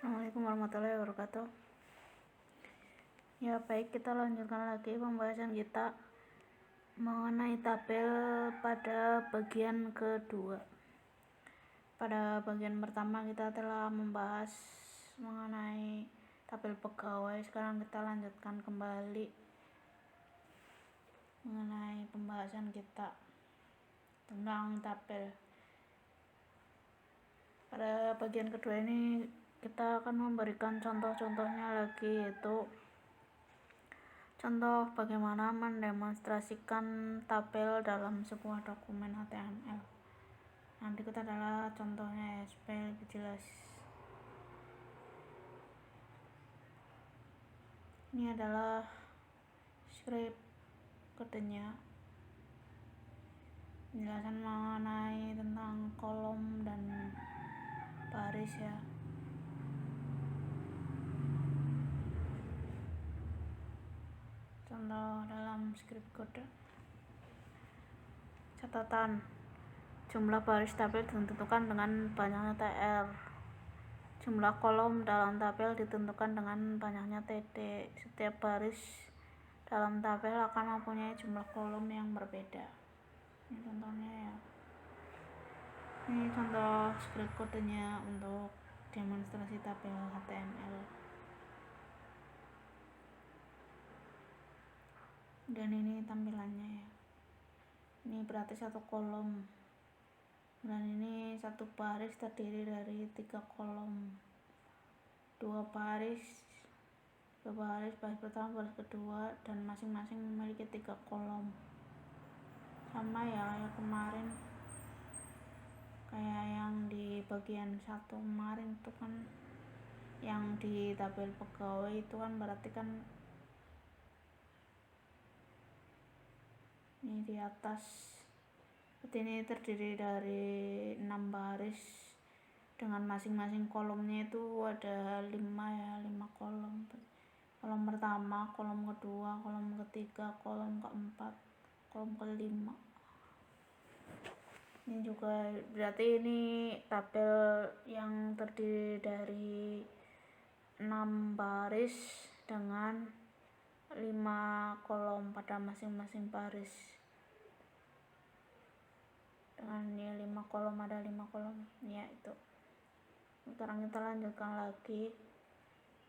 Assalamualaikum warahmatullahi wabarakatuh. Ya baik, kita lanjutkan lagi pembahasan kita mengenai tabel pada bagian kedua. Pada bagian pertama kita telah membahas mengenai tabel pegawai. Sekarang kita lanjutkan kembali mengenai pembahasan kita tentang tabel. Pada bagian kedua ini kita akan memberikan contoh-contohnya lagi, yaitu contoh bagaimana mendemonstrasikan tabel dalam sebuah dokumen HTML. Yang berikut adalah contohnya ya, supaya lebih jelas. Ini adalah script kodenya, penjelasan mengenai tentang kolom dan baris ya. Contoh dalam script kode. Catatan: jumlah baris tabel ditentukan dengan banyaknya TR. Jumlah kolom dalam tabel ditentukan dengan banyaknya TD. Setiap baris dalam tabel akan mempunyai jumlah kolom yang berbeda. Ini contohnya ya. Ini contoh script kodenya untuk demonstrasi tabel HTML. Dan ini tampilannya ya. Ini berarti satu kolom, dan ini satu baris terdiri dari 3 kolom, dua baris baris pertama, baris kedua, dan masing-masing memiliki 3 kolom. Sama ya kayak kemarin, kayak yang di bagian 1 kemarin itu kan, yang di tabel pegawai itu kan berarti kan ini di atas. Seperti ini terdiri dari 6 baris dengan masing-masing kolomnya itu ada 5 ya, 5 kolom. Kolom pertama, kolom kedua, kolom ketiga, kolom keempat, kolom kelima. Ini juga berarti ini tabel yang terdiri dari 6 baris dengan 5 kolom pada masing-masing baris. Dengan ini 5 kolom, ada 5 kolom ya itu. Sekarang kita lanjutkan lagi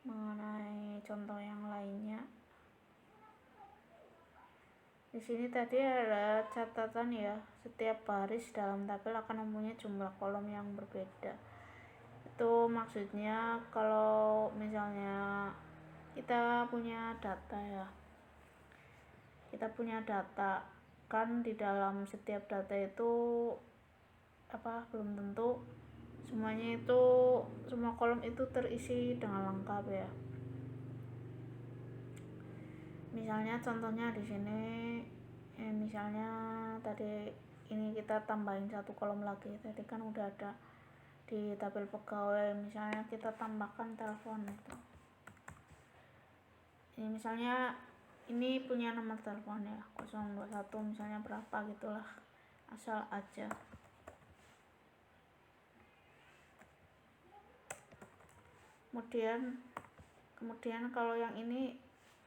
mengenai contoh yang lainnya. Di sini tadi ada catatan ya, setiap baris dalam tabel akan mempunyai jumlah kolom yang berbeda. Itu maksudnya kalau misalnya kita punya data ya, kan di dalam setiap data itu belum tentu semuanya itu, semua kolom itu terisi dengan lengkap ya. Misalnya contohnya di sini, misalnya tadi ini kita tambahin 1 kolom lagi. Tadi kan udah ada di tabel pegawai, misalnya kita tambahkan telepon itu. Ini misalnya ini punya nomor telepon ya, 021 misalnya berapa gitulah, asal aja. Kemudian kalau yang ini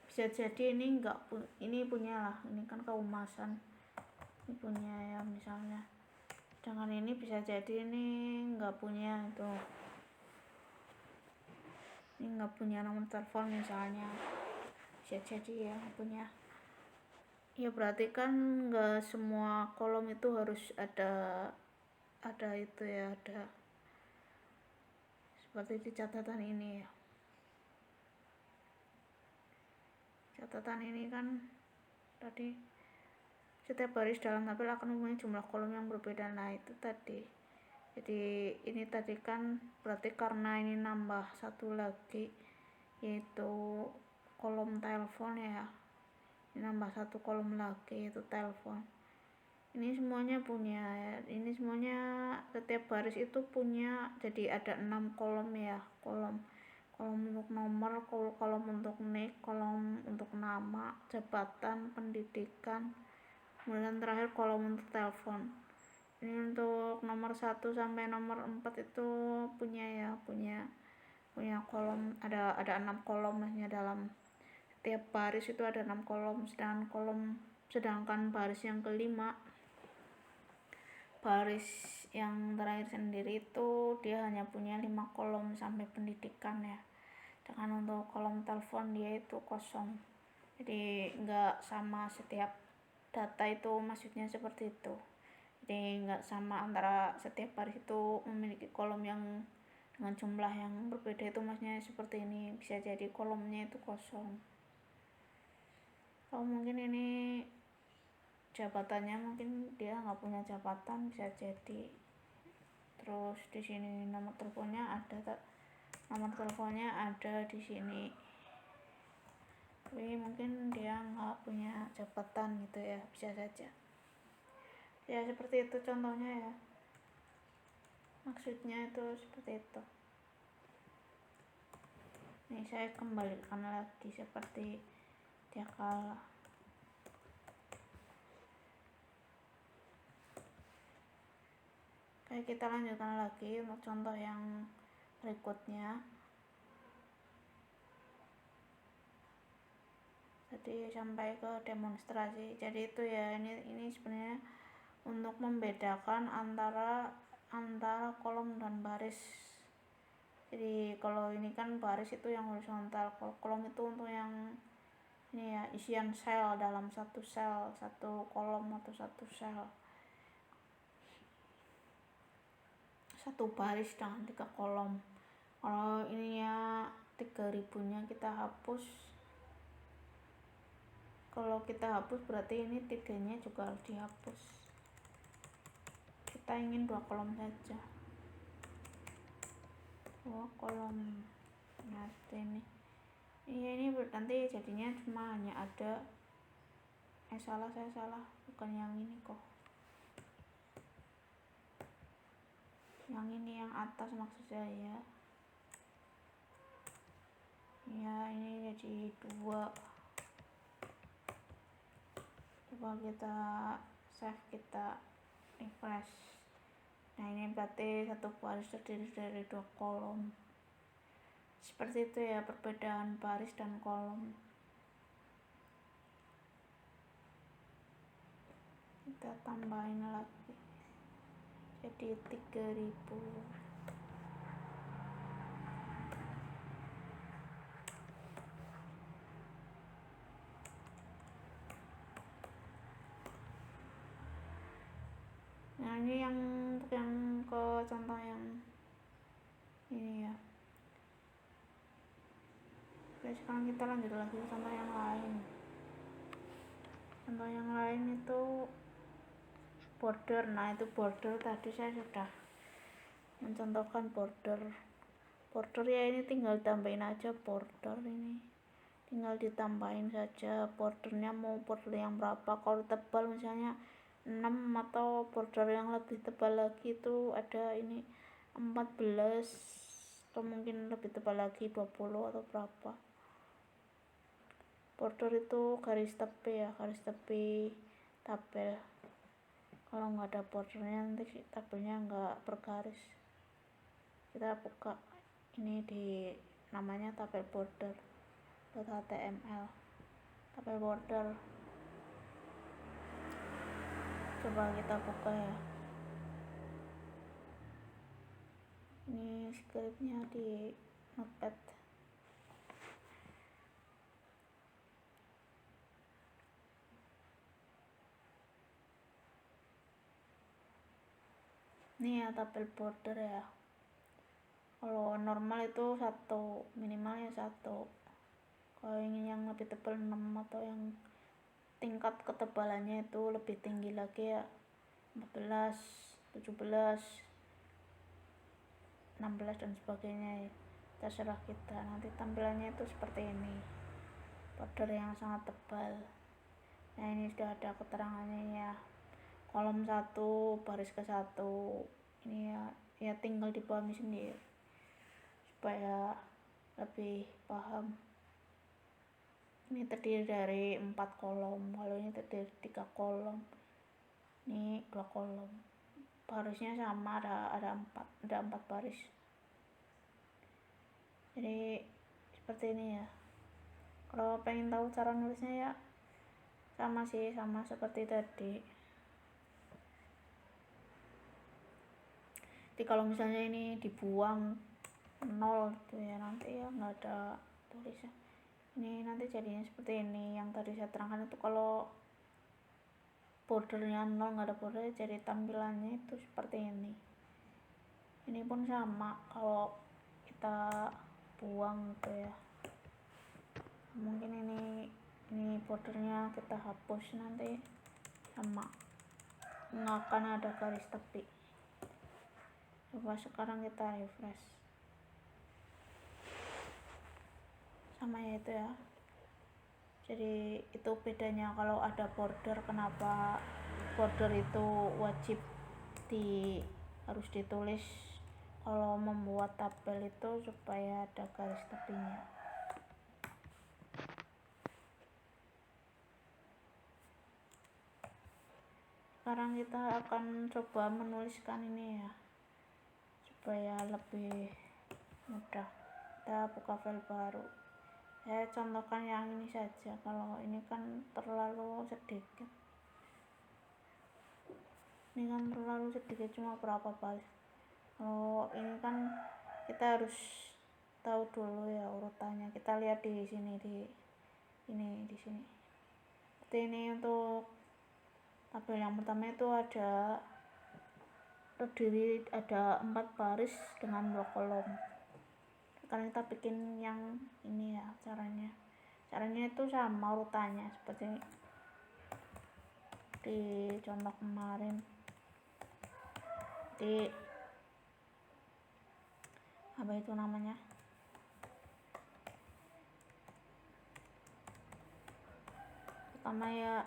bisa jadi ini ini punya lah, ini kan kehumasan, ini punya ya misalnya. Dengan ini bisa jadi ini nggak punya, itu ini nggak punya nomor telepon misalnya, bisa jadi ya punya. Ya berarti kan nggak semua kolom itu harus ada itu ya, ada seperti di catatan ini ya. Catatan ini kan tadi setiap baris dalam tabel akan mempunyai jumlah kolom yang berbeda. Nah itu tadi, jadi ini tadi kan berarti karena ini nambah 1 lagi, yaitu kolom telepon ya. Ini nambah 1 kolom lagi, yaitu telepon. Ini semuanya punya ya. Ini semuanya setiap baris itu punya, jadi ada 6 kolom ya, kolom untuk nomor, kolom untuk nik, kolom untuk nama, jabatan, pendidikan, kemudian terakhir kolom untuk telepon. Ini untuk nomor 1 sampai nomor 4 itu punya punya kolom, ada 6 kolom, maksudnya dalam setiap baris itu ada 6 kolom, sedangkan baris yang kelima, baris yang terakhir sendiri itu dia hanya punya 5 kolom sampai pendidikan ya. Dengan untuk kolom telepon dia itu kosong, jadi nggak sama setiap data itu, maksudnya seperti itu. Jadi nggak sama antara setiap baris itu memiliki kolom yang dengan jumlah yang berbeda, itu maksudnya seperti ini. Bisa jadi kolomnya itu kosong. Kalau mungkin ini jabatannya, mungkin dia nggak punya jabatan, bisa jadi. Terus di sini nomor teleponnya ada di sini, tapi mungkin dia nggak punya jabatan gitu ya, bisa saja ya. Seperti itu contohnya ya, maksudnya itu seperti itu. Ini saya kembalikan lagi seperti dia kala. Oke, kita lanjutkan lagi untuk contoh yang berikutnya. Jadi sampai ke demonstrasi. Jadi itu ya, ini sebenarnya untuk membedakan antara kolom dan baris. Jadi kalau ini kan baris itu yang horizontal, kalau kolom itu untuk yang ini ya, isian sel dalam satu kolom atau satu sel, satu baris dengan 3 kolom. Kalau ininya 3000-nya kita hapus, kalau kita hapus berarti ini 3-nya juga harus dihapus. Kita ingin 2 kolom saja, 2 kolom. Nah ini ini nanti jadinya cuma hanya ada saya salah, bukan yang ini kok, yang ini yang atas maksud saya ya. Ini jadi 2. Coba kita save, kita refresh. Nah ini berarti satu baris terdiri dari 2 kolom. Seperti itu ya perbedaan baris dan kolom. Kita tambahin lagi jadi 3000. Nah ini yang ke contoh yang ini ya. Oke, sekarang kita lanjut lagi ke contoh yang lain. Contoh yang lain itu border. Nah itu border tadi saya sudah mencontohkan border ya. Ini tinggal tambahin aja border, ini tinggal ditambahin saja bordernya, mau border yang berapa. Kalau tebal misalnya 6, atau border yang lebih tebal lagi itu ada ini 14, atau mungkin lebih tebal lagi 20 atau berapa. Border itu garis tepi ya, garis tepi tabel. Kalau nggak ada bordernya nanti tabelnya nggak bergaris. Kita buka ini di namanya tabel border .html, tabel border. Coba kita buka ya. Ini scriptnya di notepad. Ini ya tabel border ya. Kalau normal itu 1, minimalnya 1. Kalau ingin yang lebih tebal 6, atau yang tingkat ketebalannya itu lebih tinggi lagi ya, 14, 17, 16 dan sebagainya ya. Terserah kita, nanti tampilannya itu seperti ini, border yang sangat tebal. Nah ini sudah ada keterangannya ya, kolom 1 baris ke 1. Ini ya tinggal dipahami sendiri supaya lebih paham. Ini terdiri dari 4 kolom, kalau ini terdiri dari 3 kolom, ini 2 kolom. Barisnya sama, ada 4 baris. Jadi seperti ini ya. Kalau pengen tahu cara nulisnya ya sama sih, sama seperti tadi. Jadi kalau misalnya ini dibuang 0 gitu ya, nanti ya nggak ada tulisnya. Ini nanti jadinya seperti ini. Yang tadi saya terangkan itu kalau bordernya 0, nggak ada border, jadi tampilannya itu seperti ini. Ini pun sama, kalau kita buang gitu ya, mungkin ini bordernya kita hapus, nanti sama, nggak akan ada garis tepi. Coba sekarang kita refresh, sama ya itu ya. Jadi itu bedanya kalau ada border. Kenapa border itu wajib harus ditulis kalau membuat tabel itu, supaya ada garis tepinya. Sekarang kita akan coba menuliskan ini ya, supaya lebih mudah. Kita buka file baru. Saya contohkan yang ini saja, kalau ini kan terlalu sedikit. Ini kan terlalu sedikit, cuma berapa baris. Kalau ini kan kita harus tahu dulu ya urutannya. Kita lihat di sini, di sini. Seperti ini untuk tabel yang pertama itu terdiri ada 4 baris dengan 2 kolom. Sekarang kita bikin yang ini ya, caranya itu sama urutannya seperti di contoh kemarin. Di apa itu namanya, pertama ya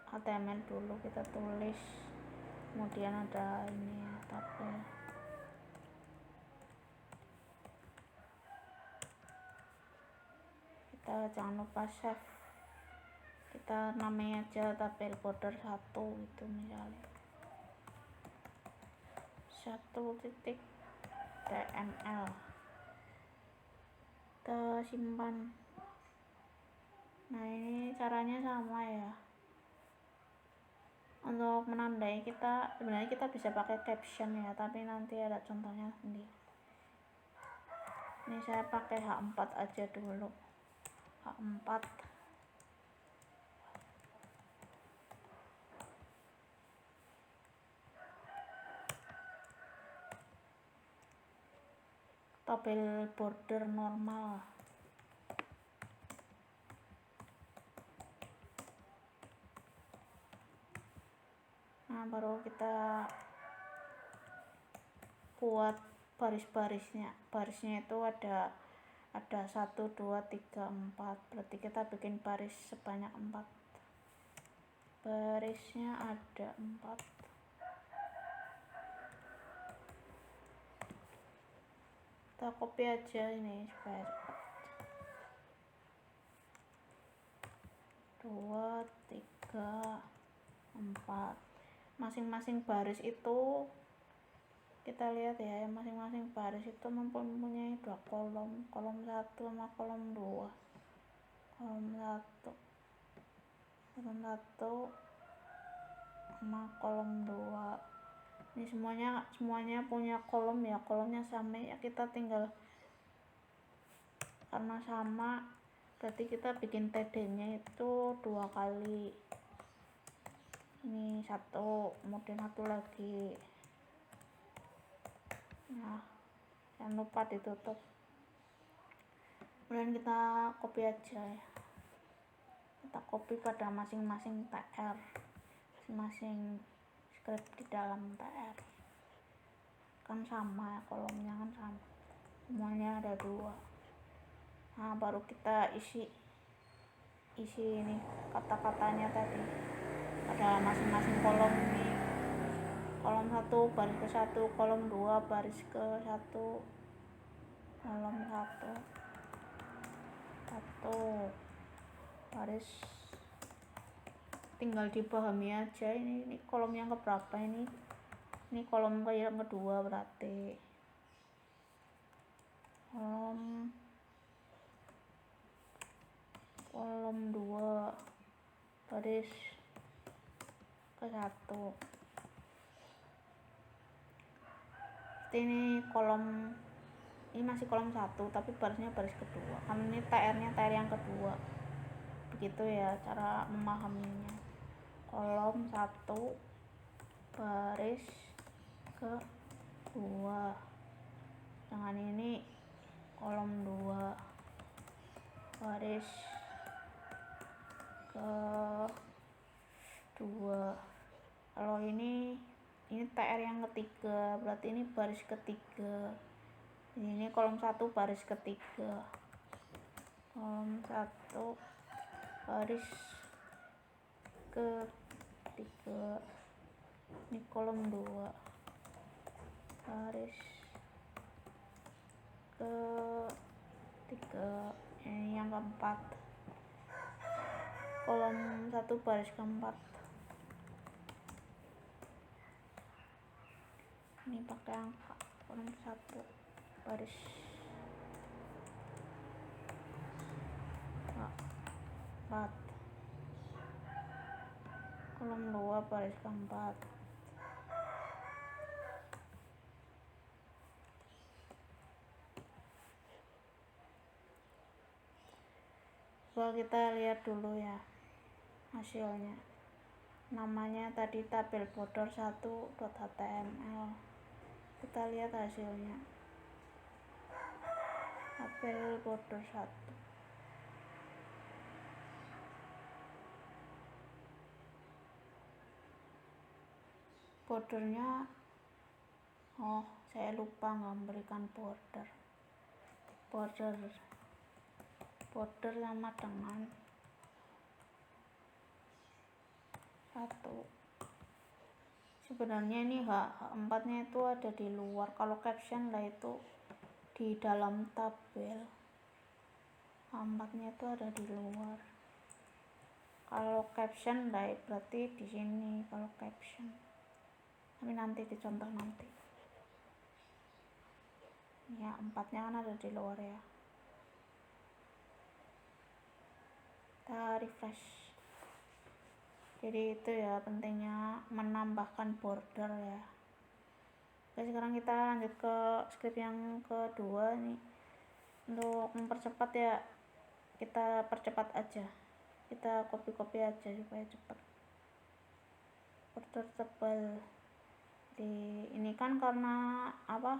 HTML dulu kita tulis, kemudian ada ini ya, tabel. Kita jangan lupa save, kita namanya aja tabel border 1 itu misalnya 1.tml. kita simpan. Nah ini caranya sama ya. Untuk menandai sebenarnya kita bisa pakai caption ya, tapi nanti ada contohnya sendiri. Ini saya pakai H4 aja dulu. H4. Tabel border normal. Nah baru kita buat barisnya itu ada 1, 2, 3, 4, berarti kita bikin baris sebanyak 4. Barisnya ada 4. Kita copy aja ini supaya cepat. 2, 3, 4. Masing-masing baris itu kita lihat ya, masing-masing baris itu mempunyai 2 kolom 1 sama kolom 2. Kolom 1 sama kolom 2. Ini semuanya punya kolom ya, kolomnya sama ya, kita tinggal, karena sama berarti kita bikin TD-nya itu 2 kali. Ini 1, kemudian 1 lagi. Nah jangan lupa ditutup. Kemudian kita copy aja ya, kita copy pada masing-masing TR, masing-masing script di dalam TR kan sama, kolomnya kan sama, semuanya ada 2. Nah baru kita isi ini kata-katanya tadi pada masing-masing kolom. Ini kolom 1 baris ke 1, kolom 2 baris ke 1, kolom 1 baris, tinggal dipahami aja ini kolom yang keberapa, ini kolom yang kedua, berarti kolom baris ke 1. Ini kolom, ini masih kolom 1 tapi barisnya baris kedua, karena ini TR-nya TR yang kedua. Begitu ya cara memahaminya. Kolom 1 baris kedua. Dengan ini kolom 2 baris kedua. Kalau ini TR yang ketiga, berarti ini baris ketiga. Ini kolom 1 baris ketiga. Kolom 1 baris ketiga. Ini kolom 2 baris ketiga. Ini yang keempat, kolom 1 baris keempat. Ini pakai angka, kolom 1 baris keempat, kolom 2 baris keempat. Coba kita lihat dulu ya hasilnya. Namanya tadi tabel border 1.html. Kita lihat hasilnya. Tabel border 1. Bordernya, saya lupa nggak memberikan border sama dengan 1. Sebenarnya ini H4 nya itu ada di luar. Kalau caption lah itu di dalam tabel. H4 nya itu ada di luar. Kalau caption lah berarti di sini. Kalau caption, tapi nanti dicontoh nanti. Ya, 4 nya kan ada di luar ya. Kita refresh. Jadi itu ya pentingnya menambahkan border ya. Oke, sekarang kita lanjut ke script yang kedua nih. Untuk mempercepat ya, kita percepat aja. Kita copy aja supaya cepat. Border tebal. Ini kan karena apa?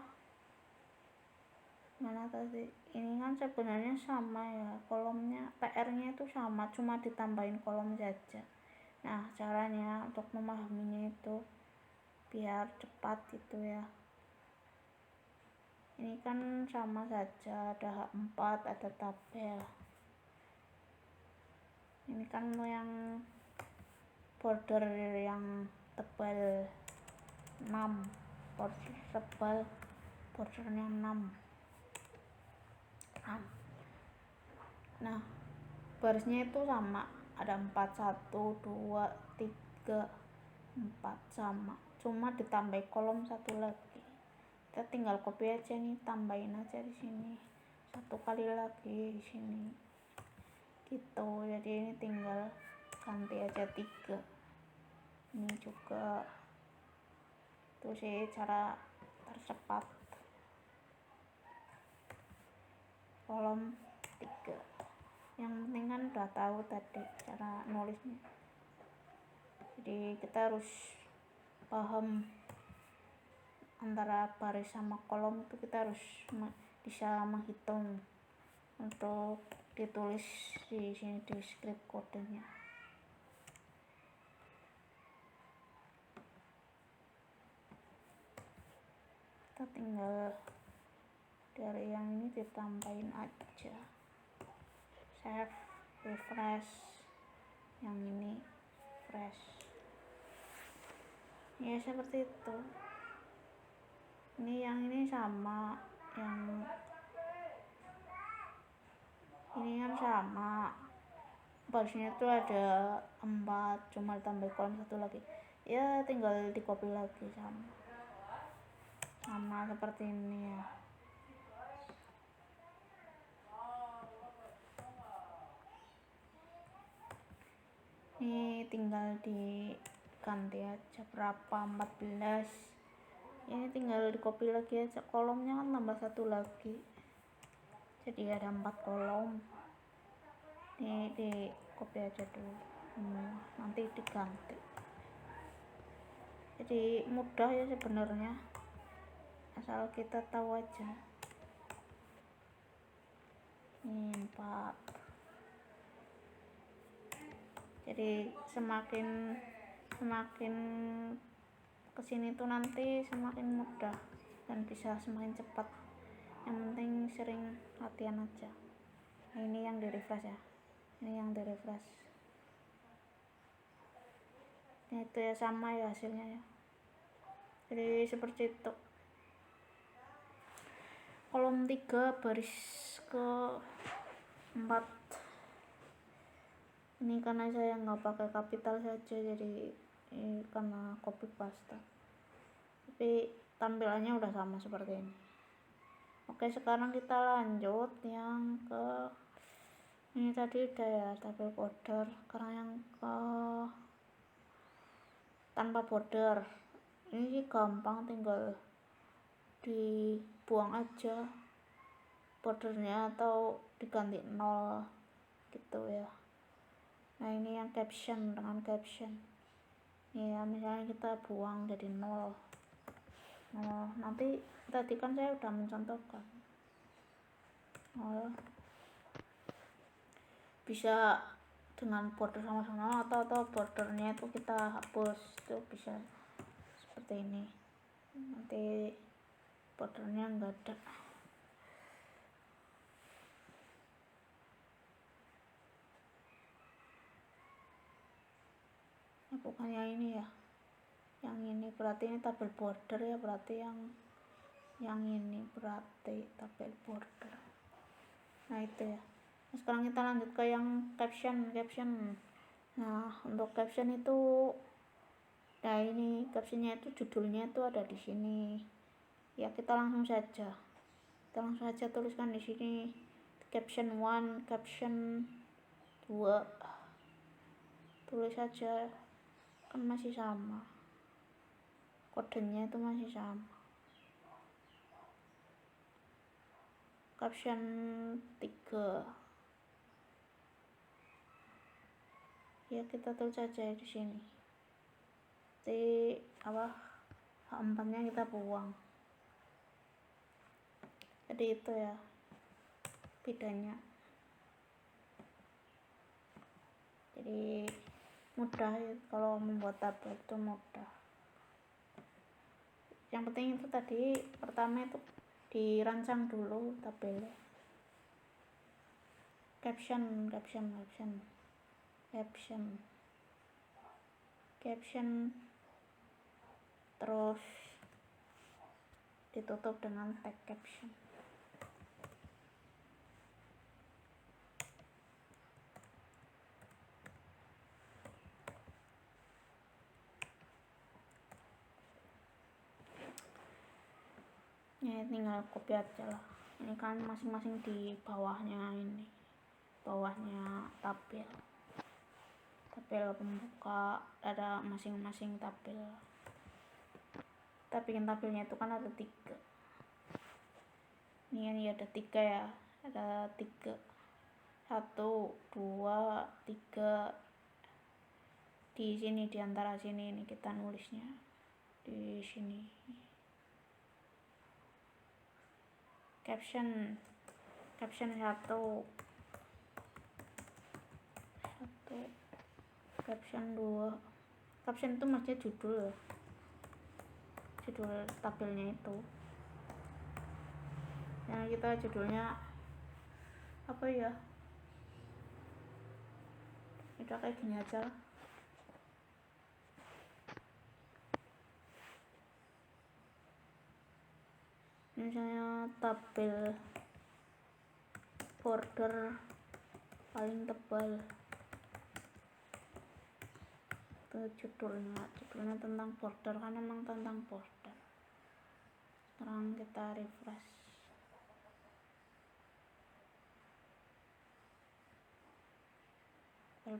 Mana tadi? Ini kan sebenarnya sama ya, kolomnya TR-nya itu sama, cuma ditambahin kolom saja. Nah, caranya untuk memahaminya itu biar cepat gitu ya. Ini kan sama saja, ada H4, ada tabel. Ini kan yang border yang tebal 6, border tebal, bordernya 6. Nah, barisnya itu sama, ada 4, 1, 2, 3, 4 sama, cuma ditambah kolom 1 lagi. Kita tinggal copy aja nih, tambahin aja di sini 1 kali lagi di sini gitu. Jadi ini tinggal ganti aja 3. Ini juga itu sih cara tercepat. Kolom 3. Yang penting kan udah tahu tadi cara nulisnya. Jadi kita harus paham antara baris sama kolom itu, kita harus bisa menghitung untuk ditulis di sini di script kodenya. Kita tinggal dari yang ini ditambahin aja. Save, refresh, yang ini fresh. Ya seperti itu. Ini yang ini sama, yang ini kan sama, barisnya itu ada 4, cuma ditambah kolom 1 lagi. Ya tinggal di copy lagi sama seperti ini ya. Ini tinggal diganti aja berapa, 14. Ini tinggal di copy lagi aja, kolomnya kan tambah satu lagi, jadi ada 4 kolom. Ini di copy aja dulu, nanti diganti. Jadi mudah ya sebenarnya, asal kita tahu aja. Ini 4. Jadi semakin kesini tuh nanti semakin mudah dan bisa semakin cepat. Yang penting sering latihan aja. Nah, ini yang di refresh ya, ini yang di refresh. Nah, itu ya sama ya hasilnya ya, jadi seperti itu. Kolom 3 baris ke 4 ini karena saya nggak pakai kapital saja, jadi karena copy paste, tapi tampilannya udah sama seperti ini. Oke, sekarang kita lanjut yang ke ini tadi udah ya, tabel border. Sekarang yang ke tanpa border. Ini sih gampang, tinggal dibuang aja bordernya atau diganti 0 gitu ya. Nah, ini yang caption, dengan caption ya, misalnya kita buang jadi 0. Nanti tadi kan saya udah mencontohkan, bisa dengan border sama-sama atau bordernya itu kita hapus, itu bisa seperti ini. Nanti bordernya enggak ada. Nah, bukan yang ini ya, yang ini berarti ini tabel border ya, berarti yang ini berarti tabel border. Nah, itu ya. Nah, sekarang kita lanjut ke yang caption. Nah, untuk caption itu, nah ini captionnya itu, judulnya itu ada di sini ya, kita langsung saja tuliskan di sini caption 1, caption 2, tulis saja, kan masih sama, kodenya itu masih sama. Caption 3 ya, kita tulis saja di sini. Jadi H4-nya kita buang. Jadi itu ya bedanya. Jadi mudah ya, kalau membuat tabel itu mudah. Yang penting itu tadi, pertama itu dirancang dulu tabelnya. Caption terus ditutup dengan tag caption. Ya, tinggal copy aja lah. Ini kan masing-masing di bawahnya, ini bawahnya tabel pembuka, ada masing-masing tabel. Kita bikin tabelnya itu kan ada 3. Ini ada 3 ya, ada 3, 1, 2, 3. Di sini, di antara sini ini kita nulisnya di sini. Caption 1, caption 2. Caption itu maksudnya judul tabelnya itu. Nah, kita judulnya apa ya, udah kayak gini aja lah. Misalnya tabel border paling tebal, itu judulnya tentang border, kan emang tentang border. Sekarang kita refresh.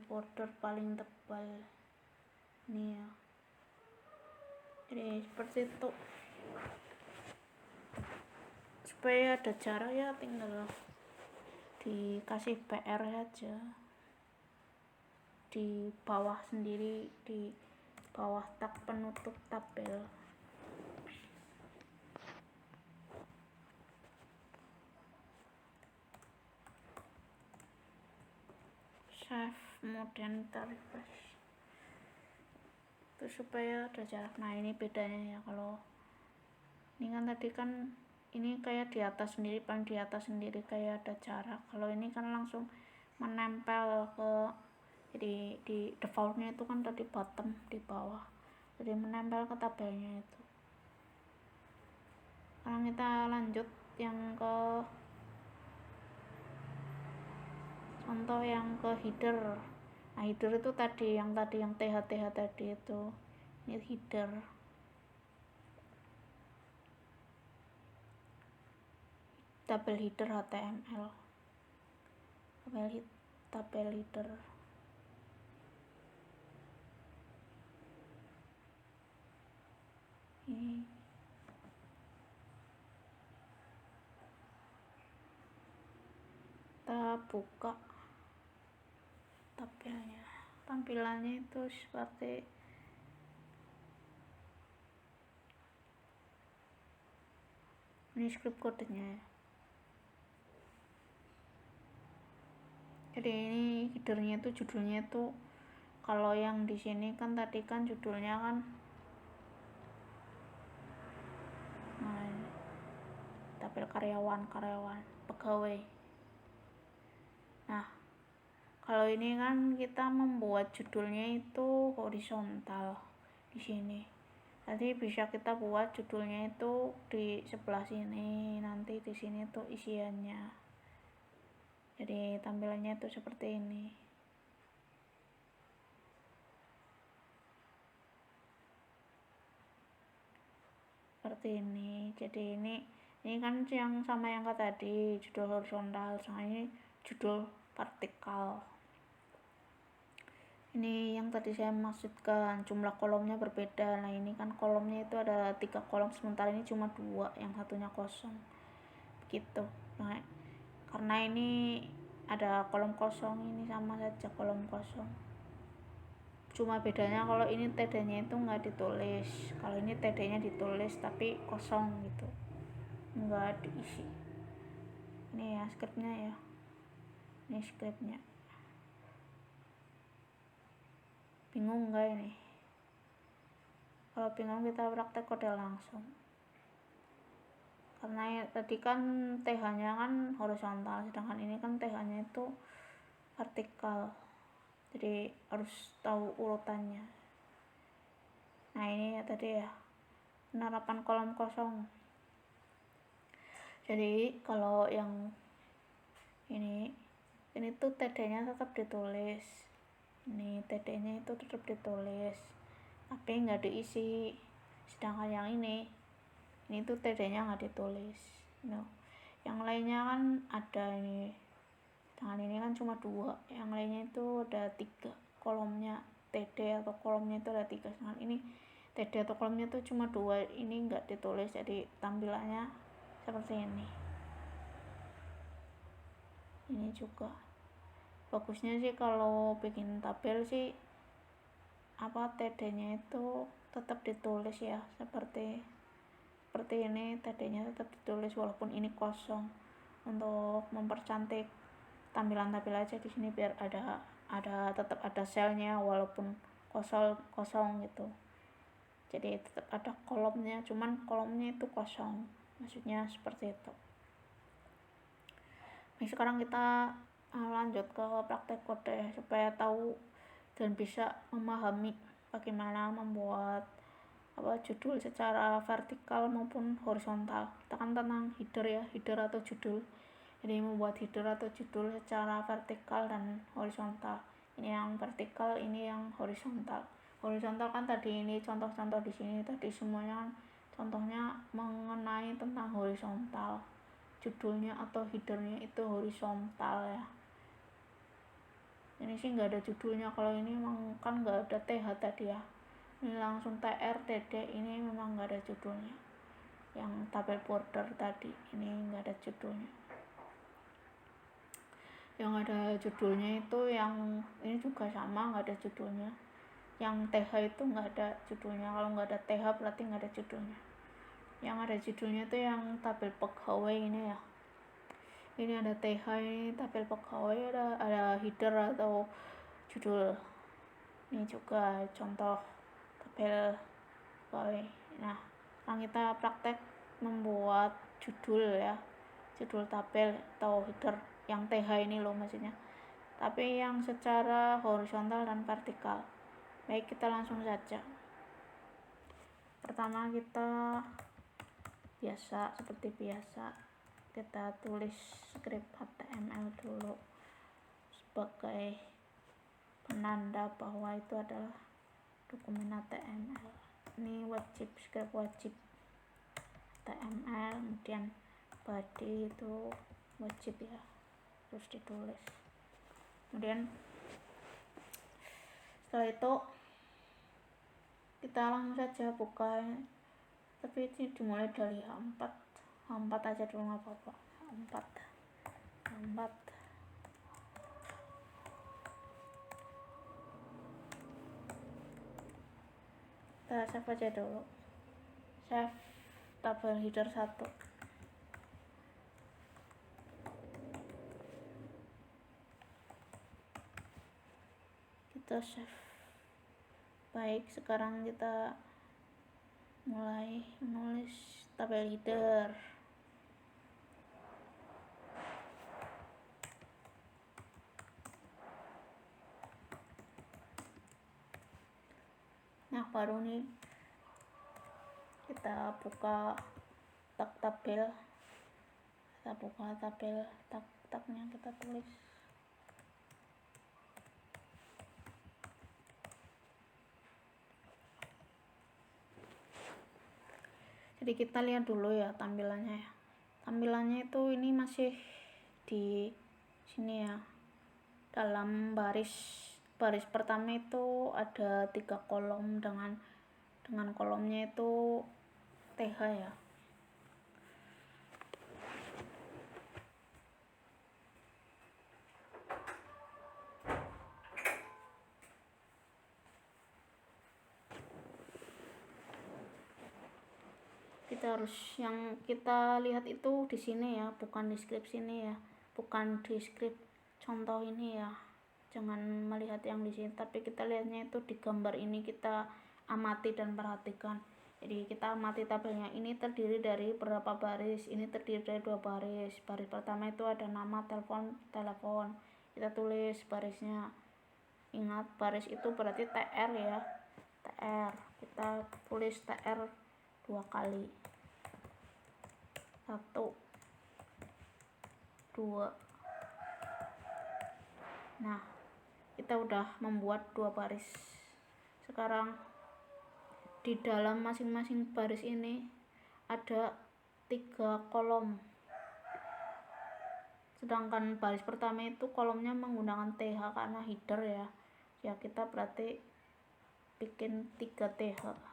Border paling tebal. ini ya. Jadi seperti itu, supaya ada cara ya tinggal dikasih PR aja di bawah sendiri, di bawah tak penutup tabel. Save, kemudian kita refresh itu supaya ada jarak. Nah ini bedanya ya, kalau ini kan tadi kan ini kayak di atas sendiri, paling di atas sendiri kayak ada jarak. Kalau ini kan langsung menempel ke, jadi di defaultnya itu kan tadi bottom di bawah, jadi menempel ke tabelnya itu. Sekarang kita lanjut yang ke contoh yang ke header. Nah header itu tadi yang TH tadi itu, ini header. Tabel header HTML, tabel header. Ini kita buka tabelnya, tampilannya itu seperti ini script kodenya. Jadi ini headernya itu, judulnya itu, kalau yang di sini kan tadi kan judulnya kan, nah tabel karyawan pegawai. Nah kalau ini kan kita membuat judulnya itu horizontal di sini. Jadi bisa kita buat judulnya itu di sebelah sini, nanti di sini tuh isiannya. Jadi tampilannya itu seperti ini. Seperti ini. Jadi ini kan yang sama yang tadi, judul horizontal, sama ini judul vertikal. Ini yang tadi saya maksudkan, jumlah kolomnya berbeda. Nah ini kan kolomnya itu ada 3 kolom, sementara ini cuma 2, yang satunya kosong begitu. Nah karena ini ada kolom kosong, ini sama saja kolom kosong, cuma bedanya kalau ini TD nya itu nggak ditulis, kalau ini TD nya ditulis tapi kosong gitu, nggak diisi. Ini ya scriptnya ya, ini scriptnya. Bingung nggak ini? Kalau bingung kita praktek kode langsung, karena tadi kan TH nya kan horizontal, sedangkan ini kan TH nya itu vertikal, jadi harus tahu urutannya. Nah ini ya tadi ya, penerapan kolom kosong. Jadi kalau yang ini tuh TD nya tetap ditulis, ini TD nya itu tetap ditulis tapi nggak diisi, sedangkan yang ini tuh TD nya nggak ditulis. No. Yang lainnya kan ada ini, sedangkan ini kan cuma 2, yang lainnya itu ada 3 kolomnya, TD atau kolomnya itu ada 3, sedangkan ini TD atau kolomnya itu cuma 2, ini nggak ditulis, jadi tampilannya seperti ini. Ini juga bagusnya sih kalau bikin tabel sih TD nya itu tetap ditulis ya, seperti ini TD nya tetap ditulis walaupun ini kosong, untuk mempercantik tampilan tabel aja di sini biar ada tetap ada selnya walaupun kosong gitu. Jadi tetap ada kolomnya, cuman kolomnya itu kosong, maksudnya seperti itu. Nah, sekarang kita lanjut ke praktek kode supaya tahu dan bisa memahami bagaimana membuat judul secara vertikal maupun horizontal. Kita kan tentang header ya, header atau judul. Jadi membuat header atau judul secara vertikal dan horizontal. Ini yang vertikal, ini yang horizontal. Horizontal kan tadi ini contoh-contoh di sini tadi semuanya contohnya mengenai tentang horizontal. Judulnya atau headernya itu horizontal ya. Ini sih nggak ada judulnya, kalau ini memang kan nggak ada TH tadi ya, ini langsung TR TD, ini memang nggak ada judulnya. Yang tabel border tadi ini nggak ada judulnya. Yang ada judulnya itu yang ini juga sama, nggak ada judulnya. Yang TH itu nggak ada judulnya. Kalau nggak ada TH berarti nggak ada judulnya. Yang ada judulnya itu yang tabel pegawai ini ya. Ini ada TH, ini tabel pegawai, ada header atau judul. Ini juga contoh tabel pegawai. Nah, sekarang kita praktek membuat judul ya, judul tabel atau header yang TH ini loh maksudnya, tapi yang secara horizontal dan vertikal. Baik, kita langsung saja. Pertama kita seperti biasa kita tulis script HTML dulu sebagai penanda bahwa itu adalah dokumen HTML. Ini wajib, script wajib HTML, kemudian body itu wajib ya, terus ditulis. Kemudian setelah itu kita langsung saja buka, tapi ini dimulai dari H4 aja dulu, nggak apa-apa. H4 kita save aja dulu, save tabel header 1. Kita save. Baik, sekarang kita mulai menulis tabel header. Nah, baru nih kita buka tabel, tabnya kita tulis. Jadi kita lihat dulu ya tampilannya ya. Tampilannya itu ini masih di sini ya. Dalam baris pertama itu ada 3 kolom dengan kolomnya itu TH ya. Kita harus, yang kita lihat itu di sini ya, bukan di script sini ya, bukan di script contoh ini ya. Jangan melihat yang di sini, tapi kita lihatnya itu di gambar ini, kita amati dan perhatikan. Jadi kita amati tabelnya, ini terdiri dari berapa baris, ini terdiri dari 2 baris. Baris pertama itu ada nama, telepon, kita tulis barisnya. Ingat, baris itu berarti TR ya, TR, kita tulis TR 2 kali, 1, 2. Nah, kita udah membuat 2 baris. Sekarang di dalam masing-masing baris ini ada 3 kolom, sedangkan baris pertama itu kolomnya menggunakan TH karena header ya, kita berarti bikin 3 TH,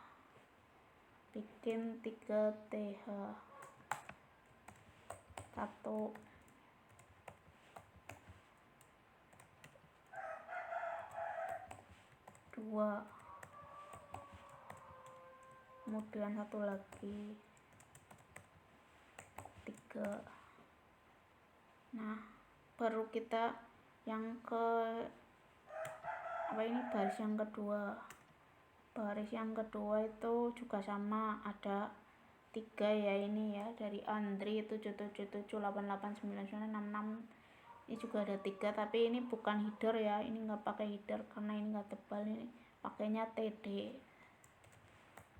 1, 2, kemudian 1 lagi, 3. Nah, baru kita yang baris yang kedua. Baris yang kedua itu juga sama, ada 3 ya, ini ya, dari Andri 777889966. Ini juga ada 3, tapi ini bukan header ya, ini nggak pakai header karena ini nggak tebal, ini pakainya TD.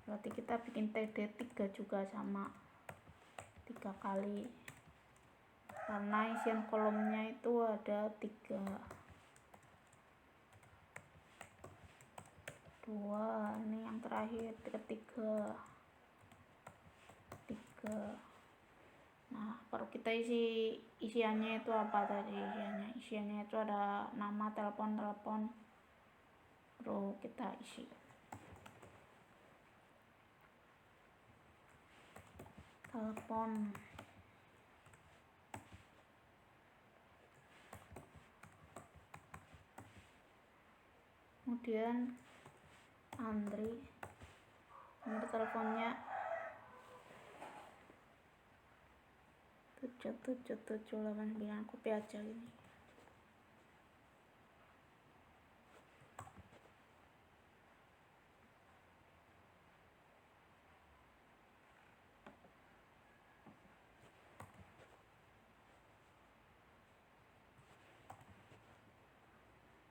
Berarti kita bikin TD 3 juga sama, 3 kali, karena isian kolomnya itu ada 3. 2, ini yang terakhir, ketiga, 3. Nah, baru kita isiannya itu apa tadi isiannya itu ada nama, telepon, baru kita isi. telepon, kemudian Andri, nomor teleponnya 7779, kopi aja ini.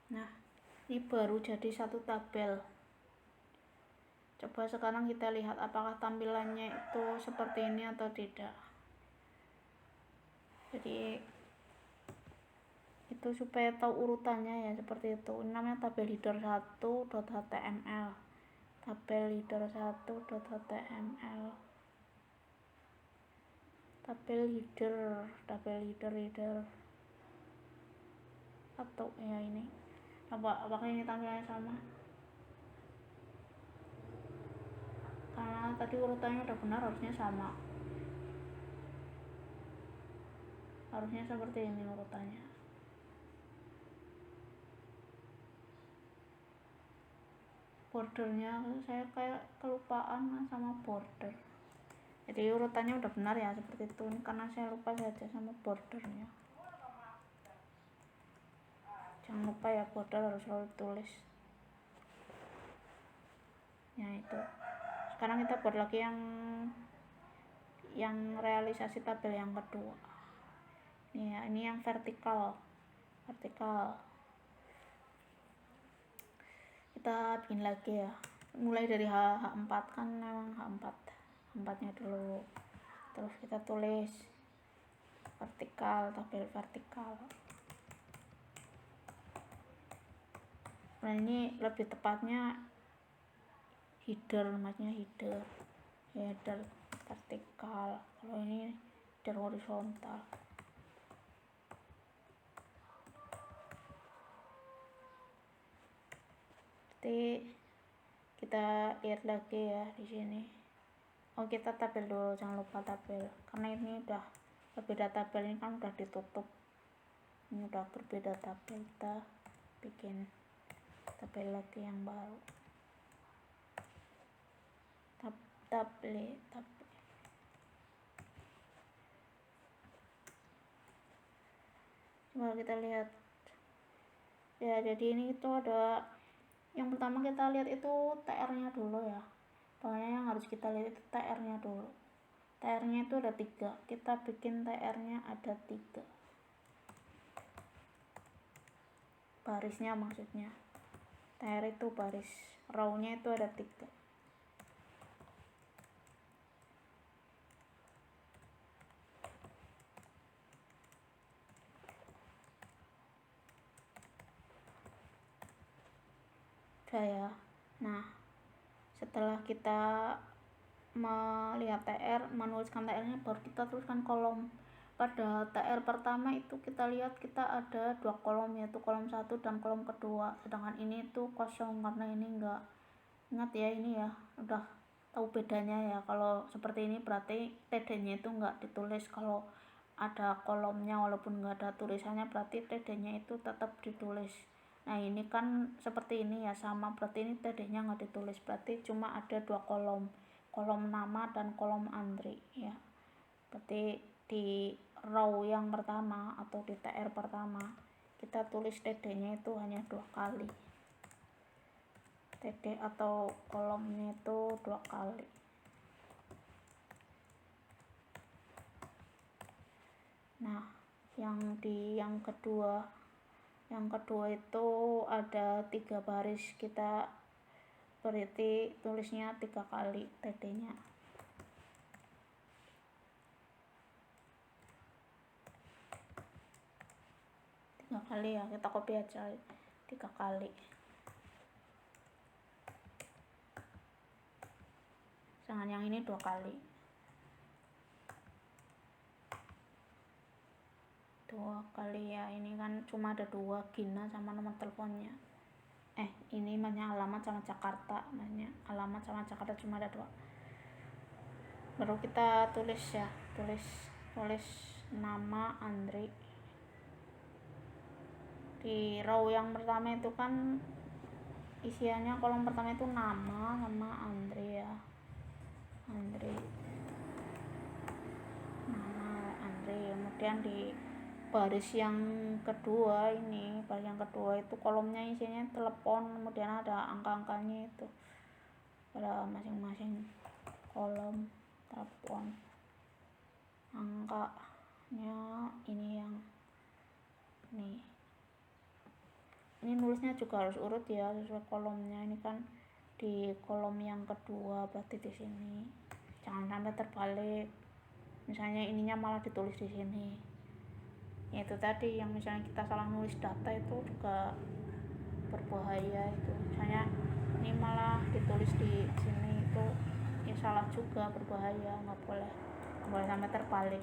Nah, ini baru jadi satu tabel. Coba sekarang kita lihat apakah tampilannya itu seperti ini atau tidak. Jadi itu supaya tahu urutannya ya, seperti itu. Ini namanya tabel header 1.html, tabel header 1.html, tabel header atau ya ini. Apakah ini tampilannya sama? Karena tadi urutannya udah benar, harusnya sama. Harusnya seperti ini urutannya. Bordernya saya kayak kelupaan sama border. Jadi urutannya udah benar ya, seperti itu. Ini karena saya lupa saja sama bordernya. Jangan lupa ya, border harus selalu tulis. Ya itu. Sekarang kita buat lagi yang realisasi tabel yang kedua. Ini yang vertikal. Kita bikin lagi ya. Mulai dari H4 kan, memang H4 nya dulu. Terus kita tulis vertikal, tabel vertikal. Nah, ini lebih tepatnya header, namanya header vertikal. Kalau ini header horizontal. Jadi kita lihat lagi ya di sini. Oh, kita tabel dulu, jangan lupa tabel. Karena ini udah berbeda tabel, ini kan udah ditutup. Ini udah berbeda tabel, kita bikin tabel lagi yang baru. Tabel. Coba kita lihat. Ya, jadi ini itu ada, yang pertama kita lihat itu TR-nya dulu ya. Pokoknya yang harus kita lihat itu TR-nya dulu. TR-nya itu ada 3. Kita bikin TR-nya ada 3. Barisnya maksudnya. TR itu baris, row-nya itu ada 3. Ya. Nah, setelah kita melihat TR, menuliskan TR-nya, baru kita tuliskan kolom. Pada TR pertama itu kita lihat kita ada 2 kolom, yaitu kolom 1 dan kolom kedua. Sedangkan ini itu kosong karena ini enggak. Ingat ya, ini ya, udah tahu bedanya ya. Kalau seperti ini berarti TD-nya itu enggak ditulis. Kalau ada kolomnya walaupun enggak ada tulisannya, berarti TD-nya itu tetap ditulis. Nah, ini kan seperti ini ya, sama, berarti ini TD-nya enggak ditulis, berarti cuma ada 2 kolom nama dan kolom Andri ya. Berarti di row yang pertama atau di TR pertama kita tulis TD-nya itu hanya 2 kali. TD atau kolomnya itu 2 kali. Nah, yang kedua itu ada 3 baris, kita berarti tulisnya 3 kali TD-nya. Tiga kali ya, kita copy aja 3 kali. Jangan yang ini 2 kali. 2 kali ya, ini kan cuma ada 2, Gina sama nomor teleponnya. Ini namanya alamat sama Jakarta, namanya alamat sama Jakarta cuma ada 2. baru kita tulis ya, tulis nama Andri di row yang pertama itu kan isiannya, kolom pertama itu nama sama Andri ya, Andri, nama Andri. Kemudian di baris yang kedua itu kolomnya isinya telepon, kemudian ada angka-angkanya itu pada masing-masing kolom telepon, angkanya ini yang ini nulisnya juga harus urut ya, sesuai kolomnya. Ini kan di kolom yang kedua, berarti di sini jangan sampai terbalik, misalnya ininya malah ditulis di sini. Ya itu tadi, yang misalnya kita salah nulis data itu juga berbahaya itu, misalnya ini malah ditulis di sini, itu ya salah juga, berbahaya, nggak boleh sampai terbalik.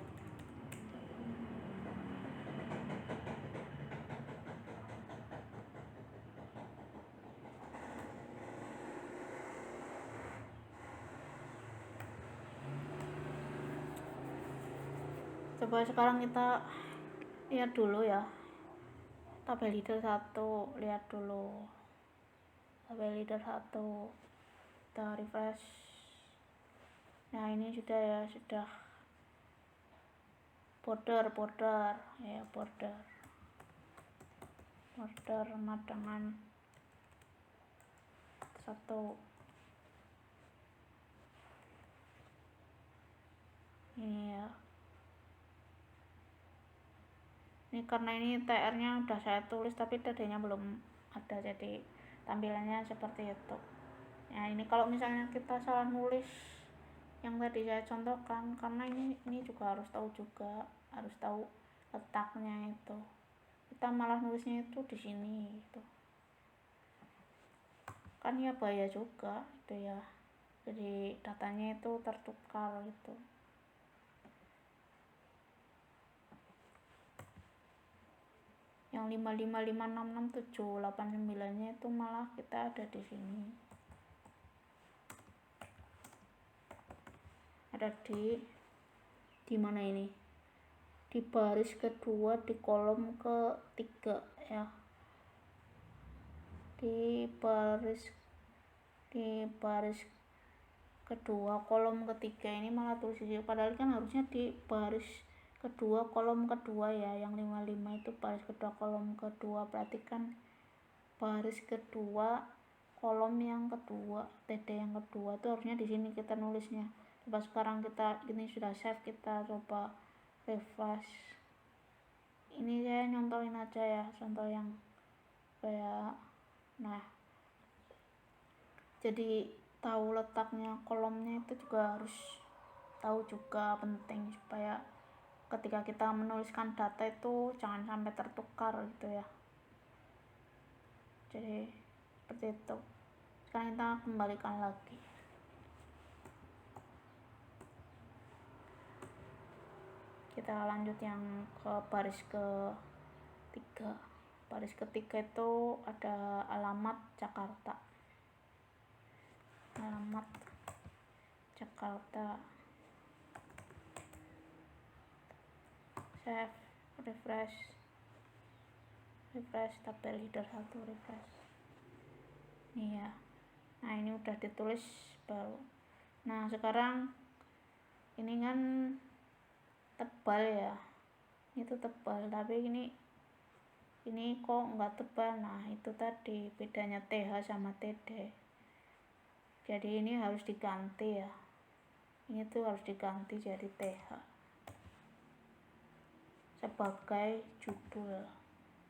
Coba sekarang kita lihat dulu ya tabel leader 1, lihat dulu tabel leader 1, kita refresh. Nah ini sudah ya, sudah border ya, border sama dengan 1 ini ya. Ini karena ini TR nya udah saya tulis tapi TD nya belum ada, jadi tampilannya seperti itu. Nah ini kalau misalnya kita salah nulis yang tadi saya contohkan, karena ini juga harus tahu letaknya itu, kita malah nulisnya itu di sini gitu kan, ya bahaya juga itu ya, jadi datanya itu tertukar gitu. Yang 555667889 nya itu malah kita ada di sini, ada di mana ini, di baris kedua di kolom ketiga ya, di baris kedua kolom ketiga ini malah tulis di sini, padahal kan harusnya di baris kedua kolom kedua ya, yang 55 itu baris kedua kolom kedua, berarti kan baris kedua kolom yang kedua, TD yang kedua itu harusnya di sini kita nulisnya. Coba sekarang kita ini sudah save, kita coba refresh. Ini saya nyontohin aja ya, contoh yang kayak, nah jadi tahu letaknya kolomnya itu juga harus tahu, juga penting supaya ketika kita menuliskan data itu jangan sampai tertukar gitu ya. Jadi seperti itu. Sekarang kita kembalikan lagi, kita lanjut yang ke baris ketiga. Baris ketiga itu ada alamat Jakarta, save, refresh tabel leader 1, refresh nih ya. Nah ini udah ditulis baru. Nah sekarang ini kan tebal ya, itu tebal, tapi ini kok nggak tebal. Nah itu tadi bedanya TH sama TD, jadi ini harus diganti ya, ini tuh harus diganti jadi TH sebagai judul,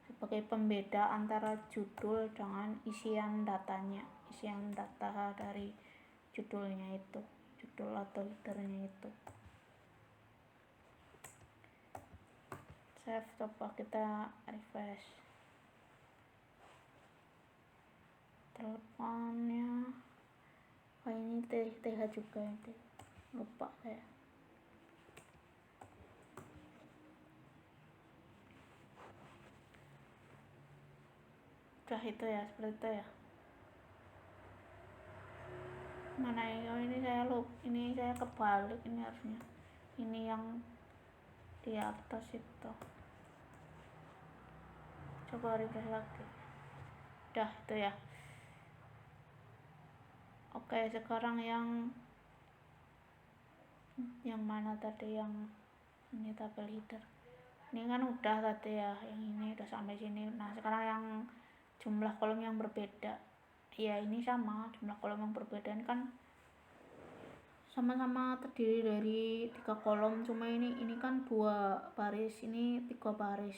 sebagai pembeda antara judul dengan isian datanya, isian data dari judulnya itu, judul atau headernya itu. Save, coba kita refresh. Teleponnya ini TH juga, itu lupa saya. Udah itu ya, seperti itu ya. mana ya, oh, ini saya kebalik, ini harusnya ini yang di atas itu. Coba refresh lagi. Udah itu ya. Oke, sekarang yang mana tadi, yang ini tabel header. Ini kan udah tadi ya, yang ini udah sampai sini. Nah, sekarang yang jumlah kolom yang berbeda. Ya, ini sama, jumlah kolom yang berbeda. Ini kan sama-sama terdiri dari 3 kolom, cuma ini kan 2 baris, ini 3 baris.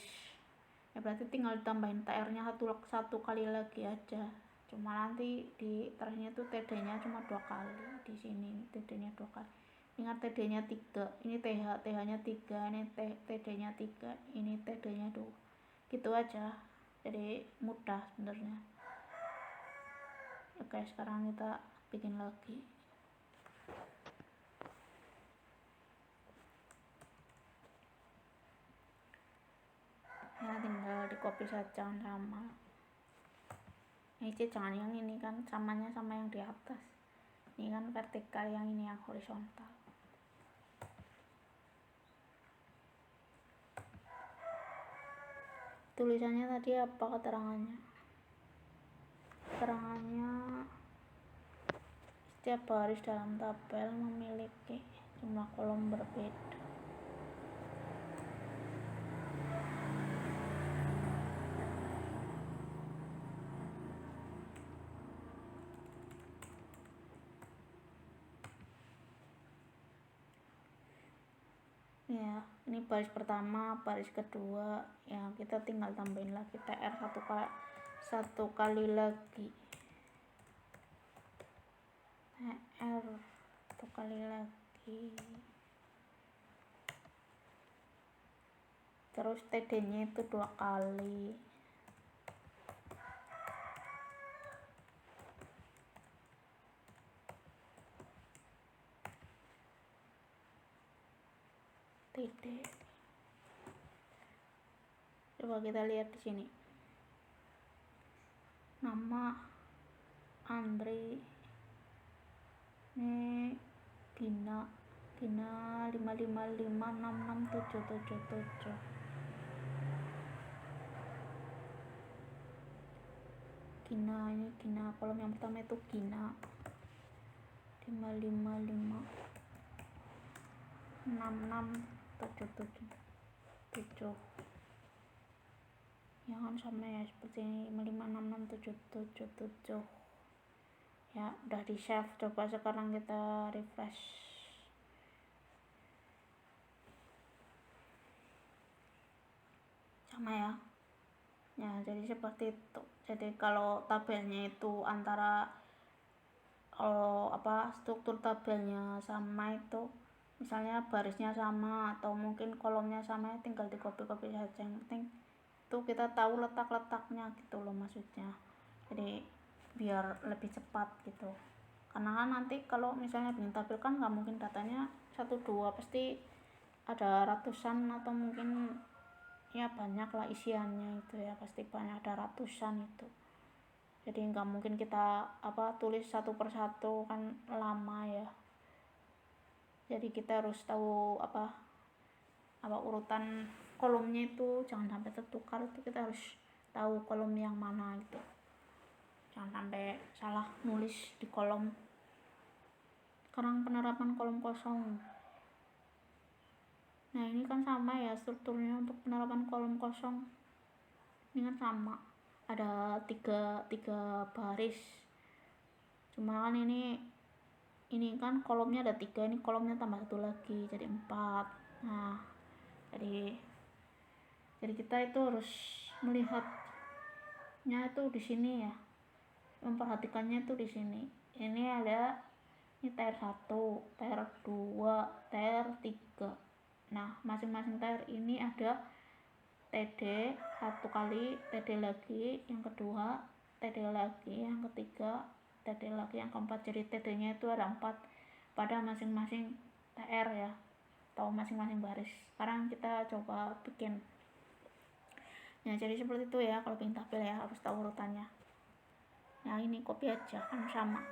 Ya berarti tinggal ditambahin TR-nya satu kali lagi aja. Cuma nanti di terakhirnya tuh TD-nya cuma 2 kali. Di sini TD-nya 2 kali. Ingat TD-nya 3, ini TH-nya 3, ini TD-nya 3, ini TD-nya 2. Gitu aja. Jadi mudah sebenarnya. Oke, sekarang kita bikin lagi. Ya tinggal di copy saja sama. Ini jangan yang ini kan samanya sama yang di atas. Ini kan vertikal, yang ini yang horizontal. Tulisannya tadi apa keterangannya? Keterangannya setiap baris dalam tabel memiliki jumlah kolom berbeda. Ya, ini baris pertama, baris kedua, ya kita tinggal tambahin lagi TR satu kali lagi. TR satu kali lagi. Terus TD-nya itu 2 kali. TD. Coba kita lihat di sini. Nama Andre, ini Gina 555667777. Ini Gina, kolom yang pertama itu Gina 555667777. Ya kan sama ya, seperti ini 5566777. Ya udah di save. Coba sekarang kita refresh. Sama ya. Ya jadi seperti itu. Jadi kalau tabelnya itu antara struktur tabelnya sama itu, misalnya barisnya sama atau mungkin kolomnya sama, tinggal di copy saja. Yang penting itu kita tahu letak-letaknya gitu loh maksudnya. Jadi biar lebih cepat gitu. Karena kan nanti kalau misalnya bikin tabel kan nggak mungkin datanya 1-2, pasti ada ratusan atau mungkin ya banyak lah isiannya itu ya, pasti banyak, ada ratusan itu. Jadi nggak mungkin kita tulis satu persatu, kan lama ya. Jadi kita harus tahu urutan kolomnya itu jangan sampai tertukar. Itu kita harus tahu kolom yang mana itu, jangan sampai salah nulis di kolom. Sekarang penerapan kolom kosong. Nah ini kan sama ya strukturnya untuk penerapan kolom kosong. Ini kan sama, ada tiga baris, cuma kan ini kan kolomnya ada 3, ini kolomnya tambah 1 lagi jadi 4. Nah jadi kita itu harus melihatnya itu di sini ya, memperhatikannya itu di sini. Ini ada TR 1, TR 2, TR 3. Nah masing-masing TR ini ada TD 1 kali, TD lagi, yang kedua TD lagi, yang ketiga TD lagi, yang keempat. Jadi TD-nya itu ada 4 pada masing-masing TR ya, atau masing-masing baris. Sekarang kita coba bikin. Nah jadi seperti itu ya, kalau bikin tabel ya harus tahu urutannya. Nah ini copy aja kan sama.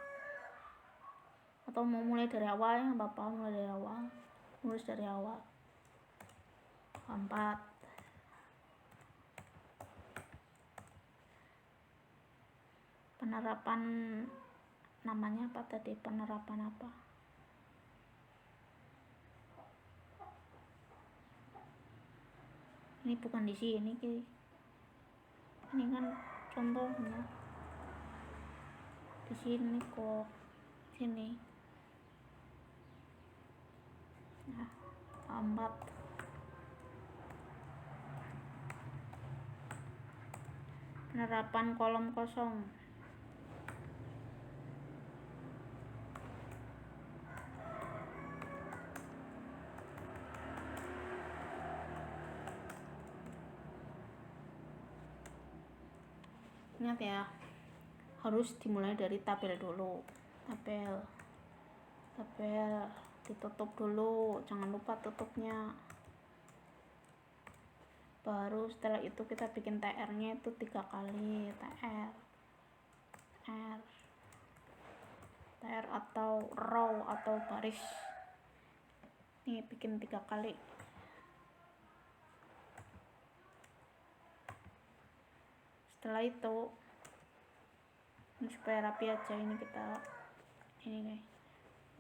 atau mau mulai dari awal ya bapak, mulai dari awal, nulis dari awal. 4 penerapan, namanya apa tadi, penerapan apa, ini bukan di sini, ini kan contohnya di sini kok, sini. Nah, 4 penerapan kolom kosong. Ingat ya, harus dimulai dari tabel dulu, tabel ditutup dulu, jangan lupa tutupnya. Baru setelah itu kita bikin TR nya itu 3 kali, TR atau row atau baris, ini bikin 3 kali. Setelah itu ini supaya rapi aja, ini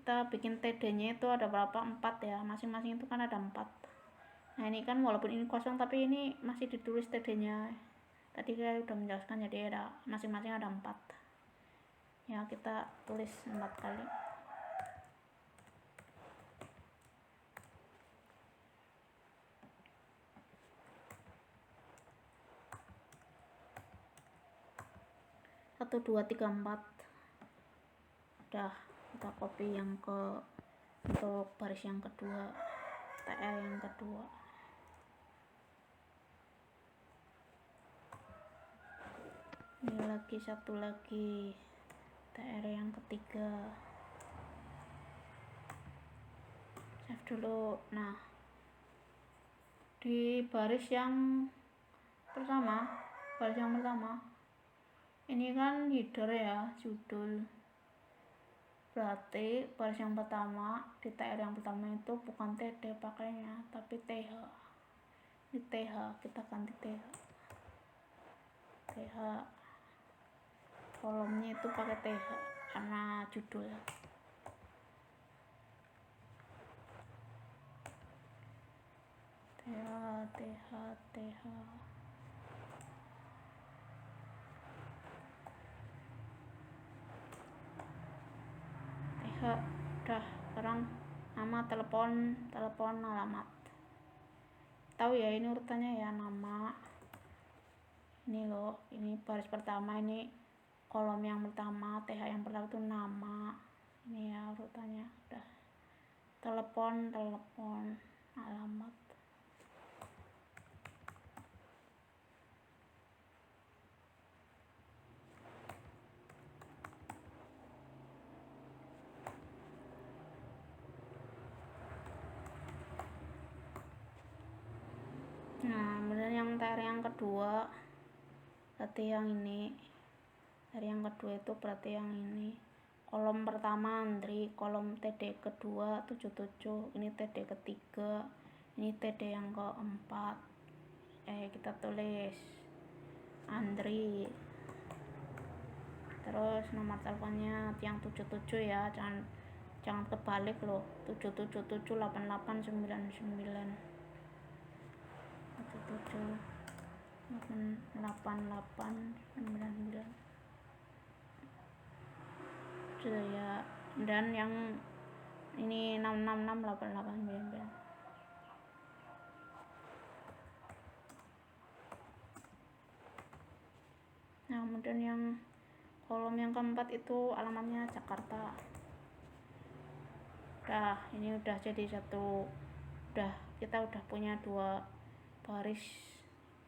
kita bikin TD nya itu ada berapa, 4 ya, masing-masing itu kan ada 4. Nah ini kan walaupun ini kosong tapi ini masih ditulis TD nya, tadi saya udah menjelaskan, jadi ada masing-masing ada 4 ya, kita tulis 4 kali. Satu, 2, 3, 4. Udah, kita copy yang untuk baris yang kedua, TR yang kedua. Ini lagi satu lagi, TR yang ketiga. Save dulu. Nah, di baris yang pertama ini kan header ya, judul. Berarti baris yang pertama di TR yang pertama itu bukan TD pakainya, tapi TH. Ini TH, kita ganti TH. Kolomnya itu pakai TH karena judul. TH. Udah, sekarang nama, telepon, alamat. Tahu ya ini urutannya ya, nama. Ini loh, ini baris pertama, ini kolom yang pertama, TH yang pertama itu nama. Ini ya urutannya. Udah. Telepon, alamat. Nah, kemudian yang TR yang kedua berarti yang ini. TR yang kedua itu berarti yang ini. Kolom pertama Andri, kolom TD kedua 77, ini TD ketiga, ini TD yang keempat. Kita tulis Andri. Terus nomor teleponnya yang 77 ya, jangan kebalik loh. 7778899. 78899 sudah ya. Dan yang ini 6668899. Nah kemudian yang kolom yang keempat itu alamatnya Jakarta. Udah, ini udah jadi satu, kita udah punya 2 baris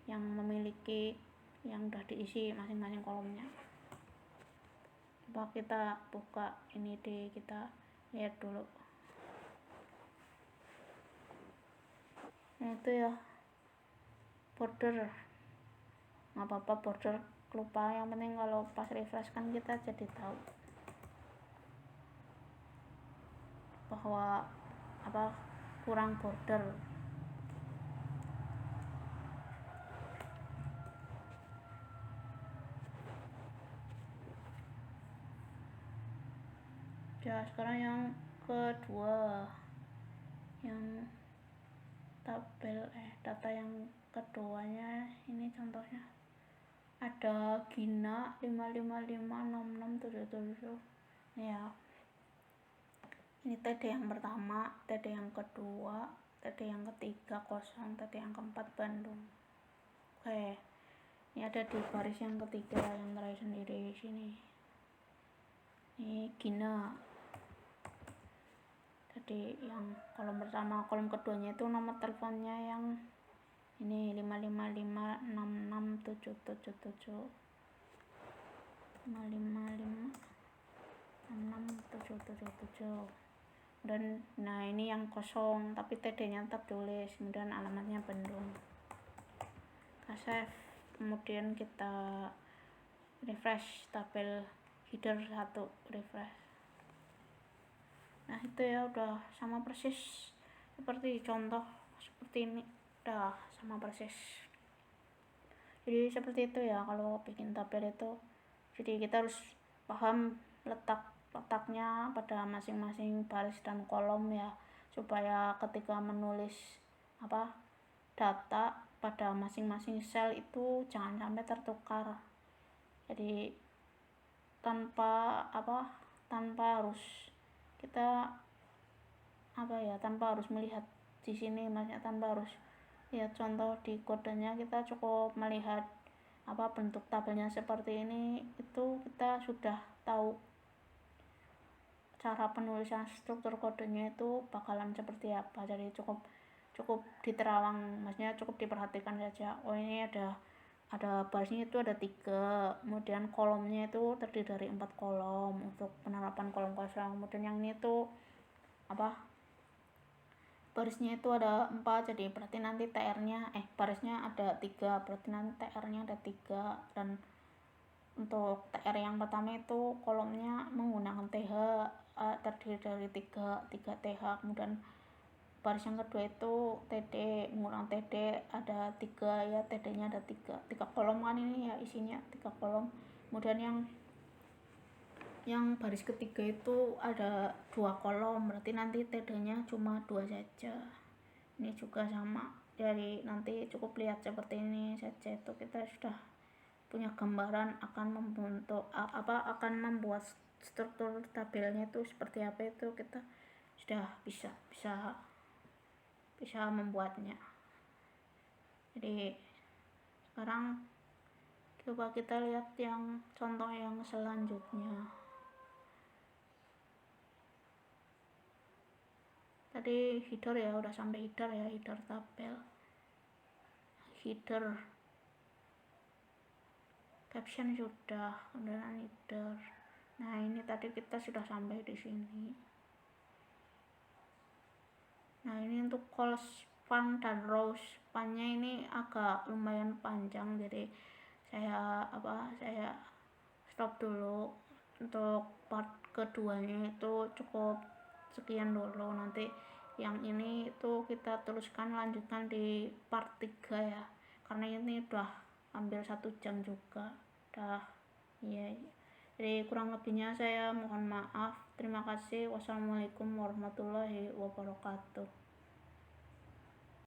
yang memiliki, yang udah diisi masing-masing kolomnya. Coba kita buka ini kita lihat dulu. Nah itu ya, border, nggak apa-apa border lupa, yang penting kalau pas refresh kan kita jadi tahu. bahwa kurang border. Ya, sekarang yang kedua, yang tabel data yang keduanya ini contohnya ada Gina 5556677 ya. Ini TD yang pertama, TD yang kedua, TD yang ketiga kosong, TD yang keempat Bandung. Oke, ini ada di baris yang ketiga yang terakhir sendiri di sini. Ini Gina. Jadi yang kolom pertama, kolom keduanya itu nomor teleponnya yang ini 555667777 555667777. Dan nah ini yang kosong tapi TD-nya tetap tulis, kemudian alamatnya Bandung. Kita save, kemudian kita refresh tabel header 1, refresh. Nah itu ya, udah sama persis seperti contoh seperti ini, udah sama persis. Jadi seperti itu ya kalau bikin tabel itu. Jadi kita harus paham letaknya pada masing-masing baris dan kolom ya, supaya ketika menulis data pada masing-masing sel itu jangan sampai tertukar. Jadi tanpa harus kita tanpa harus melihat di sini, maksudnya tanpa harus lihat contoh di kodenya, kita cukup melihat bentuk tabelnya seperti ini, itu kita sudah tahu cara penulisan struktur kodenya itu bakalan seperti apa. Jadi cukup diterawang, maksudnya cukup diperhatikan saja. Oh ini ada barisnya itu ada 3, kemudian kolomnya itu terdiri dari 4 kolom untuk penerapan kolom kosong. Kemudian yang ini tuh barisnya itu ada 4, jadi berarti nanti TR-nya barisnya ada 3, berarti nanti TR-nya ada 3. Dan untuk TR yang pertama itu kolomnya menggunakan TH, terdiri dari 3 TH. Kemudian baris yang kedua itu TD menggunakan TD ada 3 ya, TD-nya ada 3 kolom kan ini ya, isinya 3 kolom. Kemudian yang baris ketiga itu ada 2 kolom, berarti nanti TD-nya cuma 2 saja. Ini juga sama, jadi nanti cukup lihat seperti ini saja, itu kita sudah punya gambaran akan membuat struktur tabelnya itu seperti apa, itu kita sudah bisa membuatnya. Jadi sekarang coba kita lihat yang contoh yang selanjutnya. Tadi header ya, udah sampai header ya, header tabel, header caption sudah, kemudian header. Nah ini tadi kita sudah sampai di sini. Nah ini untuk column span dan rows spannya ini agak lumayan panjang, jadi saya stop dulu. Untuk part keduanya itu cukup sekian dulu, nanti yang ini itu kita teruskan lanjutkan di part 3 ya, karena ini udah hampir 1 jam juga ya. Jadi kurang lebihnya saya mohon maaf. Terima kasih. Wassalamualaikum warahmatullahi wabarakatuh.